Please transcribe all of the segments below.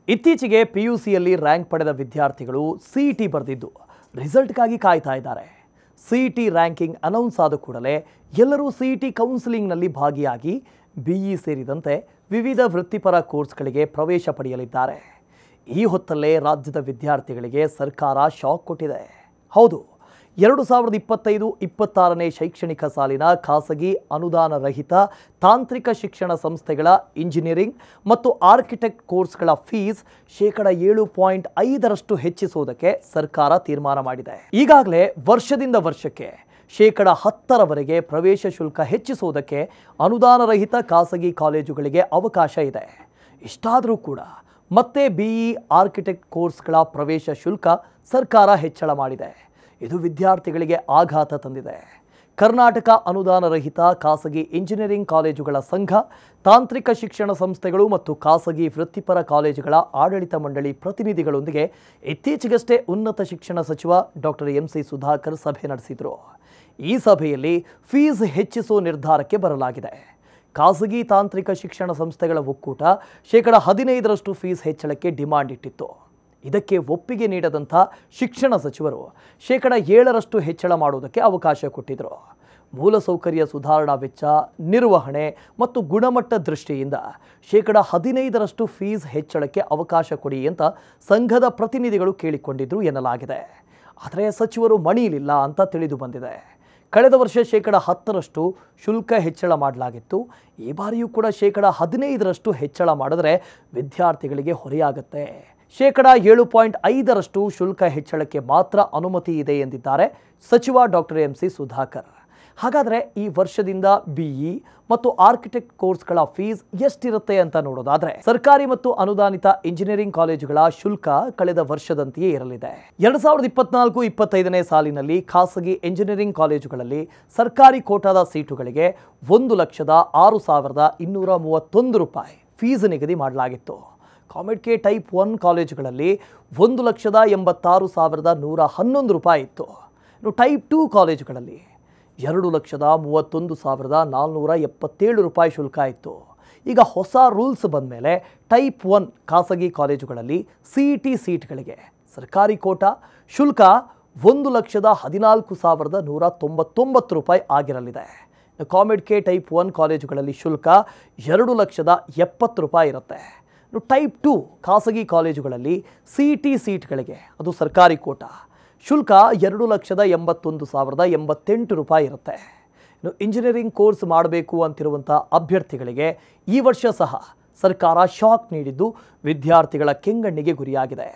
ಇತ್ತೀಚೆಗೆ ಪಿಯುಸಿಯಲ್ಲಿ ರ್ಯಾಂಕ್ ಪಡೆದ ವಿದ್ಯಾರ್ಥಿಗಳು ಸಿಇಟಿ ಬರೆದಿದ್ದು ರಿಸಲ್ಟ್ಗಾಗಿ ಕಾಯ್ತಾ ಇದ್ದಾರೆ. ಸಿಇಟಿ ರ್ಯಾಂಕಿಂಗ್ ಅನೌನ್ಸ್ ಆದ ಕೂಡಲೇ ಎಲ್ಲರೂ ಸಿಇಟಿ ಕೌನ್ಸಿಲಿಂಗ್ನಲ್ಲಿ ಭಾಗಿಯಾಗಿ ಬಿಇ ಸೇರಿದಂತೆ ವಿವಿಧ ವೃತ್ತಿಪರ ಕೋರ್ಸ್ಗಳಿಗೆ ಪ್ರವೇಶ ಪಡೆಯಲಿದ್ದಾರೆ. ಈ ಹೊತ್ತಲ್ಲೇ ರಾಜ್ಯದ ವಿದ್ಯಾರ್ಥಿಗಳಿಗೆ ಸರ್ಕಾರ ಶಾಕ್ ಕೊಟ್ಟಿದೆ. ಹೌದು, 2025-26ನೇ ಶೈಕ್ಷಣಿಕ ಸಾಲಿನ ಖಾಸಗಿ ಅನುದಾನ ರಹಿತ ತಾಂತ್ರಿಕ ಶಿಕ್ಷಣ ಸಂಸ್ಥೆಗಳ ಇಂಜಿನಿಯರಿಂಗ್ ಮತ್ತು ಆರ್ಕಿಟೆಕ್ಟ್ ಕೋರ್ಸ್ಗಳ ಫೀಸ್ %7.5 ಹೆಚ್ಚಿಸುವುದಕ್ಕೆ ಸರ್ಕಾರ ತೀರ್ಮಾನ ಮಾಡಿದೆ. ಈಗಾಗಲೇ ವರ್ಷದಿಂದ ವರ್ಷಕ್ಕೆ %10 ಪ್ರವೇಶ ಶುಲ್ಕ ಹೆಚ್ಚಿಸುವುದಕ್ಕೆ ಅನುದಾನ ರಹಿತ ಖಾಸಗಿ ಕಾಲೇಜುಗಳಿಗೆ ಅವಕಾಶ ಇದೆ. ಇಷ್ಟಾದರೂ ಕೂಡ ಮತ್ತೆ ಬಿಇ ಆರ್ಕಿಟೆಕ್ಟ್ ಕೋರ್ಸ್ಗಳ ಪ್ರವೇಶ ಶುಲ್ಕ ಸರ್ಕಾರ ಹೆಚ್ಚಳ ಮಾಡಿದೆ. ಇದು ವಿದ್ಯಾರ್ಥಿಗಳಿಗೆ ಆಘಾತ ತಂದಿದೆ. ಕರ್ನಾಟಕ ಅನುದಾನ ರಹಿತ ಖಾಸಗಿ ಇಂಜಿನಿಯರಿಂಗ್ ಕಾಲೇಜುಗಳ ಸಂಘ, ತಾಂತ್ರಿಕ ಶಿಕ್ಷಣ ಸಂಸ್ಥೆಗಳು ಮತ್ತು ಖಾಸಗಿ ವೃತ್ತಿಪರ ಕಾಲೇಜುಗಳ ಆಡಳಿತ ಮಂಡಳಿ ಪ್ರತಿನಿಧಿಗಳೊಂದಿಗೆ ಇತ್ತೀಚೆಗಷ್ಟೇ ಉನ್ನತ ಶಿಕ್ಷಣ ಸಚಿವ ಡಾಕ್ಟರ್ MC ಸುಧಾಕರ್ ಸಭೆ ನಡೆಸಿದರು. ಈ ಸಭೆಯಲ್ಲಿ ಫೀಸ್ ಹೆಚ್ಚಿಸುವ ನಿರ್ಧಾರಕ್ಕೆ ಬರಲಾಗಿದೆ. ಖಾಸಗಿ ತಾಂತ್ರಿಕ ಶಿಕ್ಷಣ ಸಂಸ್ಥೆಗಳ ಒಕ್ಕೂಟ %15 ಫೀಸ್ ಹೆಚ್ಚಳಕ್ಕೆ ಡಿಮಾಂಡ್ ಇಟ್ಟಿತ್ತು. ಇದಕ್ಕೆ ಒಪ್ಪಿಗೆ ನೀಡದಂಥ ಶಿಕ್ಷಣ ಸಚಿವರು %7 ಹೆಚ್ಚಳ ಮಾಡುವುದಕ್ಕೆ ಅವಕಾಶ ಕೊಟ್ಟಿದ್ದರು. ಮೂಲಸೌಕರ್ಯ ಸುಧಾರಣಾ ವೆಚ್ಚ, ನಿರ್ವಹಣೆ ಮತ್ತು ಗುಣಮಟ್ಟ ದೃಷ್ಟಿಯಿಂದ %15 ಫೀಸ್ ಹೆಚ್ಚಳಕ್ಕೆ ಅವಕಾಶ ಕೊಡಿ ಅಂತ ಸಂಘದ ಪ್ರತಿನಿಧಿಗಳು ಕೇಳಿಕೊಂಡಿದ್ರು ಎನ್ನಲಾಗಿದೆ. ಆದರೆ ಸಚಿವರು ಮಣಿಯಲಿಲ್ಲ ಅಂತ ತಿಳಿದು ಬಂದಿದೆ. ಕಳೆದ ವರ್ಷ %10 ಶುಲ್ಕ ಹೆಚ್ಚಳ ಮಾಡಲಾಗಿತ್ತು. ಈ ಬಾರಿಯೂ ಕೂಡ %15 ಹೆಚ್ಚಳ ಮಾಡಿದ್ರೆ ವಿದ್ಯಾರ್ಥಿಗಳಿಗೆ ಹೊರೆಯಾಗುತ್ತೆ. %7.5 ಶುಲ್ಕ ಹೆಚ್ಚಳಕ್ಕೆ ಮಾತ್ರ ಅನುಮತಿ ಇದೆ ಎಂದಿದ್ದಾರೆ ಸಚಿವ ಡಾಕ್ಟರ್ MC ಸುಧಾಕರ್. ಹಾಗಾದರೆ ಈ ವರ್ಷದಿಂದ ಬಿಇ ಮತ್ತು ಆರ್ಕಿಟೆಕ್ಟ್ ಕೋರ್ಸ್ಗಳ ಫೀಸ್ ಎಷ್ಟಿರುತ್ತೆ ಅಂತ ನೋಡೋದಾದ್ರೆ, ಸರ್ಕಾರಿ ಮತ್ತು ಅನುದಾನಿತ ಇಂಜಿನಿಯರಿಂಗ್ ಕಾಲೇಜುಗಳ ಶುಲ್ಕ ಕಳೆದ ವರ್ಷದಂತೆಯೇ ಇರಲಿದೆ. 2024-25ನೇ ಸಾಲಿನಲ್ಲಿ ಖಾಸಗಿ ಇಂಜಿನಿಯರಿಂಗ್ ಕಾಲೇಜುಗಳಲ್ಲಿ ಸರ್ಕಾರಿ ಕೋಟಾದ ಸೀಟುಗಳಿಗೆ ₹1,06,231 ಫೀಸ್ ನಿಗದಿ ಮಾಡಲಾಗಿತ್ತು. ಕಾಮೆಡ್ಕೆ ಟೈಪ್ 1 ಕಾಲೇಜುಗಳಲ್ಲಿ ₹1,86,111 ಇತ್ತು. ಇನ್ನು ಟೈಪ್ 2 ಕಾಲೇಜುಗಳಲ್ಲಿ ₹2,31,477 ಶುಲ್ಕ ಇತ್ತು. ಈಗ ಹೊಸ ರೂಲ್ಸ್ ಬಂದ ಮೇಲೆ ಟೈಪ್ 1 ಖಾಸಗಿ ಕಾಲೇಜುಗಳಲ್ಲಿ ಸಿಇಟಿ ಸೀಟ್ಗಳಿಗೆ ಸರ್ಕಾರಿ ಕೋಟಾ ಶುಲ್ಕ ₹1,14,199 ಆಗಿರಲಿದೆ. ಕಾಮೆಡ್ಕೆ ಟೈಪ್ 1 ಕಾಲೇಜುಗಳಲ್ಲಿ ಶುಲ್ಕ ₹2,70,000 ಇರುತ್ತೆ. ಟೈಪ್ 2 ಖಾಸಗಿ ಕಾಲೇಜುಗಳಲ್ಲಿ ಸಿಇಟಿ ಸೀಟ್ಗಳಿಗೆ ಅದು ಸರ್ಕಾರಿ ಕೋಟಾ ಶುಲ್ಕ ₹2,81,088 ಇರುತ್ತೆ. ಇನ್ನು ಇಂಜಿನಿಯರಿಂಗ್ ಕೋರ್ಸ್ ಮಾಡಬೇಕು ಅಂತಿರುವಂಥ ಅಭ್ಯರ್ಥಿಗಳಿಗೆ ಈ ವರ್ಷ ಸಹ ಸರ್ಕಾರ ಶಾಕ್ ನೀಡಿದ್ದು ವಿದ್ಯಾರ್ಥಿಗಳ ಕೆಂಗಣ್ಣಿಗೆ ಗುರಿಯಾಗಿದೆ.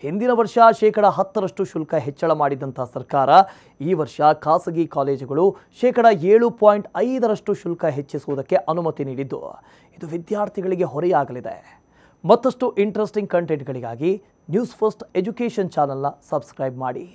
ಹಿಂದಿನ ವರ್ಷ %10 ಶುಲ್ಕ ಹೆಚ್ಚಳ ಮಾಡಿದಂಥ ಸರ್ಕಾರ ಈ ವರ್ಷ ಖಾಸಗಿ ಕಾಲೇಜುಗಳು %7.5 ಶುಲ್ಕ ಹೆಚ್ಚಿಸುವುದಕ್ಕೆ ಅನುಮತಿ ನೀಡಿದ್ದು ಇದು ವಿದ್ಯಾರ್ಥಿಗಳಿಗೆ ಹೊರೆಯಾಗಲಿದೆ. ಮತ್ತಷ್ಟು ಇಂಟ್ರೆಸ್ಟಿಂಗ್ ಕಂಟೆಂಟ್ಗಳಿಗಾಗಿ ನ್ಯೂಸ್ ಫಸ್ಟ್ ಎಜುಕೇಷನ್ ಚಾನಲ್ನ ಸಬ್ಸ್ಕ್ರೈಬ್ ಮಾಡಿ.